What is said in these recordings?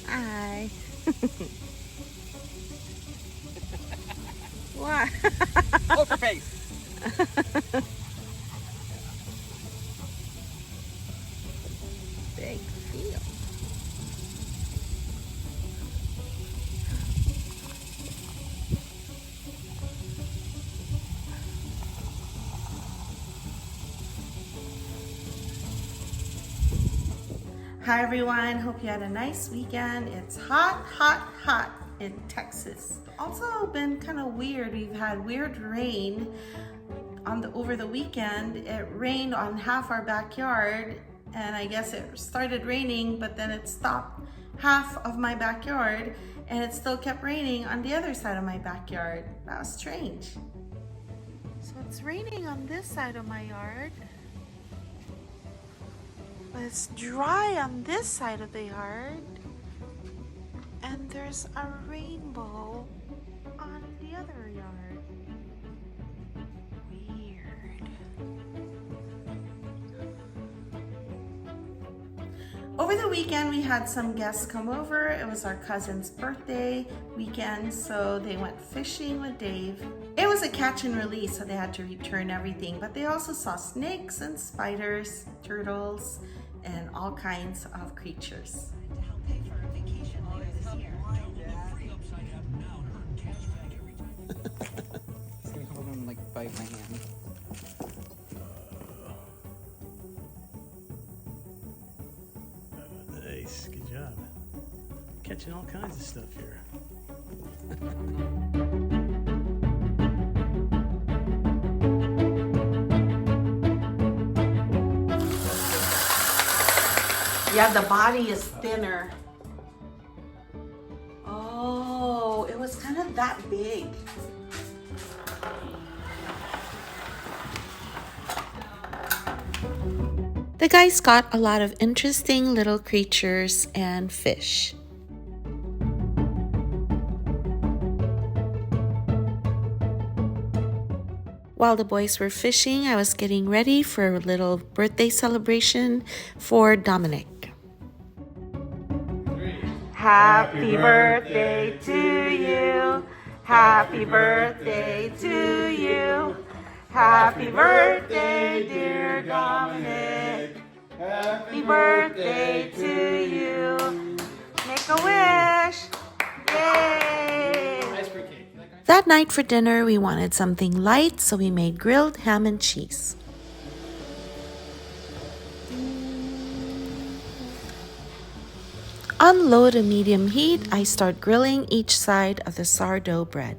Hi. What? Poker face. Big field. Hi everyone, hope you had a nice weekend. It's hot, hot, hot in Texas. Also been kind of weird. We've had weird rain over the weekend. It rained on half our backyard, and I guess it started raining, but then it stopped half of my backyard, and it still kept raining on the other side of my backyard. That was strange. So it's raining on this side of my yard, but it's dry on this side of the yard, and there's a rainbow on the other yard. Weird. Over the weekend, we had some guests come over. It was our cousin's birthday weekend, so they went fishing with Dave. It was a catch and release, so they had to return everything, but they also saw snakes and spiders, turtles, and all kinds of creatures. He's gonna come over and like bite my hand. Nice, good job. Catching all kinds of stuff here. Yeah, the body is thinner. Oh, it was kind of that big. The guys got a lot of interesting little creatures and fish. While the boys were fishing, I was getting ready for a little birthday celebration for Dominic. Happy birthday to you. Happy birthday to you. Happy birthday, dear Dominic. Happy birthday to you. Make a wish. Yay! That night for dinner, we wanted something light, so we made grilled ham and cheese. On low to medium heat, I start grilling each side of the sourdough bread.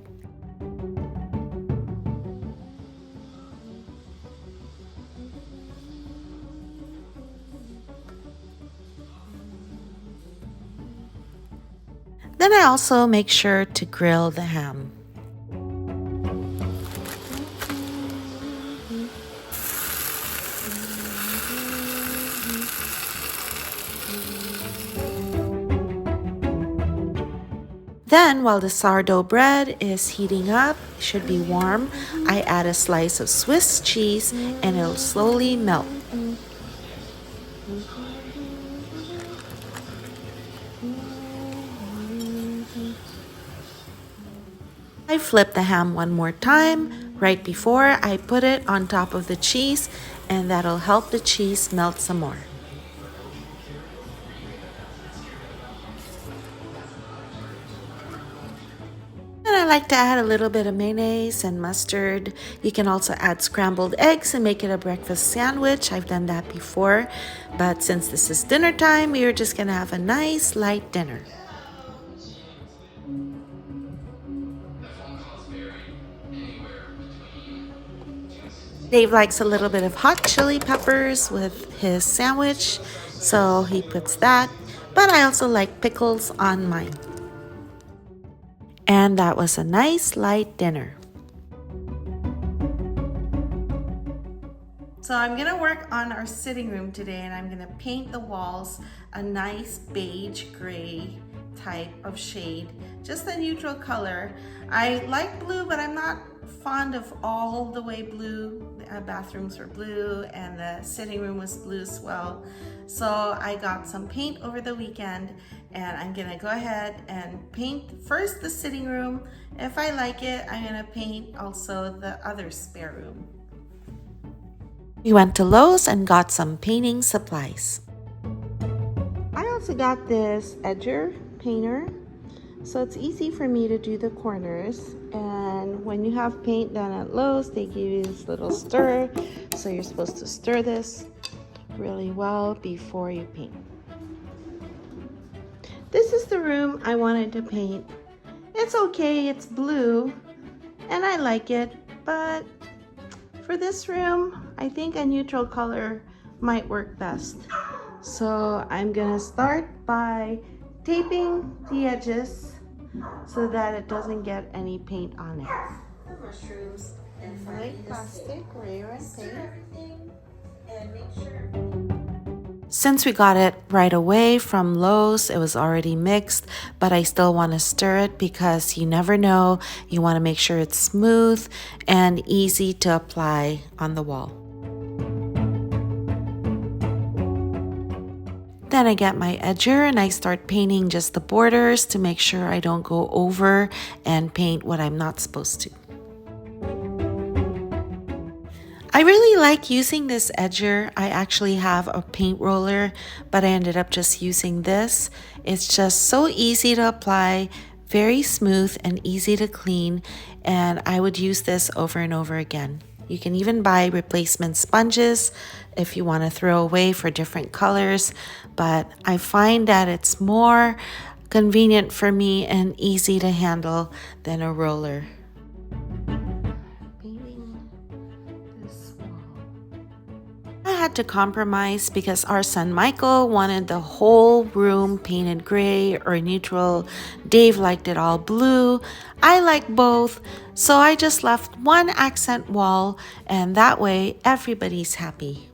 Then I also make sure to grill the ham. Then, while the sourdough bread is heating up, should be warm, I add a slice of Swiss cheese and it'll slowly melt. I flip the ham one more time right before I put it on top of the cheese, and that'll help the cheese melt some more. And I like to add a little bit of mayonnaise and mustard. You can also add scrambled eggs and make it a breakfast sandwich. I've done that before, but since this is dinner time, we are just gonna have a nice light dinner. Dave likes a little bit of hot chili peppers with his sandwich, so he puts that, but I also like pickles on mine. And that was a nice light dinner. So I'm gonna work on our sitting room today, and I'm gonna paint the walls a nice beige gray type of shade, just a neutral color. I like blue, but I'm not fond of all the way blue. Bathrooms were blue and the sitting room was blue as well. So I got some paint over the weekend and I'm gonna go ahead and paint first the sitting room. If I like it, I'm gonna paint also the other spare room. We went to Lowe's and got some painting supplies. I also got this edger painter. So it's easy for me to do the corners, and when you have paint done at Lowe's, they give you this little stir. So you're supposed to stir this really well before you paint. This is the room I wanted to paint. It's okay, it's blue, and I like it, but for this room, I think a neutral color might work best. So I'm gonna start by taping the edges so that it doesn't get any paint on it. The mushrooms and white plastic, rare and paint, and make sure. Since we got it right away from Lowe's, it was already mixed, but I still want to stir it because you never know. You want to make sure it's smooth and easy to apply on the wall. Then I get my edger and I start painting just the borders to make sure I don't go over and paint what I'm not supposed to. I really like using this edger. I actually have a paint roller, but I ended up just using this. It's just so easy to apply, very smooth and easy to clean, and I would use this over and over again. You can even buy replacement sponges if you want to throw away for different colors, but I find that it's more convenient for me and easy to handle than a roller. I had to compromise because our son Michael wanted the whole room painted gray or neutral. Dave liked it all blue. I like both, so I just left one accent wall, and that way everybody's happy.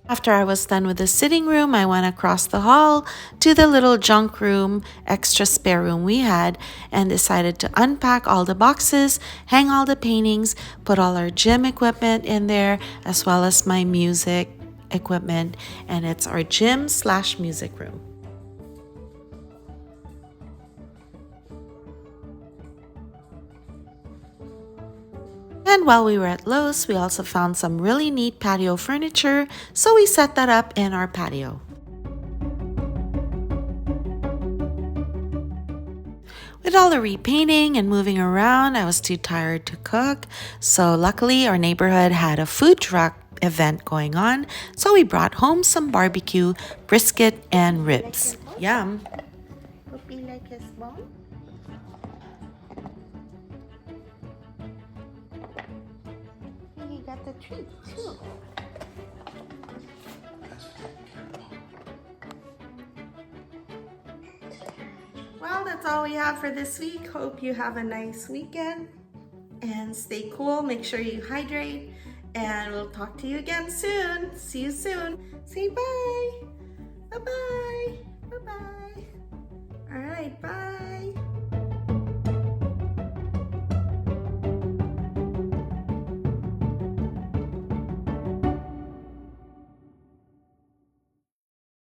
After I was done with the sitting room, I went across the hall to the little junk room, extra spare room we had, and decided to unpack all the boxes, hang all the paintings, put all our gym equipment in there, as well as my music equipment, and it's our gym/music room. And while we were at Lowe's, we also found some really neat patio furniture, so we set that up in our patio. With all the repainting and moving around, I was too tired to cook, so luckily our neighborhood had a food truck event going on, so we brought home some barbecue, brisket, and ribs. Yum! Hope you like his bone. He got the treat too. Well, that's all we have for this week. Hope you have a nice weekend and stay cool. Make sure you hydrate, and we'll talk to you again soon. See you soon. Say bye. Bye-bye. Bye-bye. All right, bye.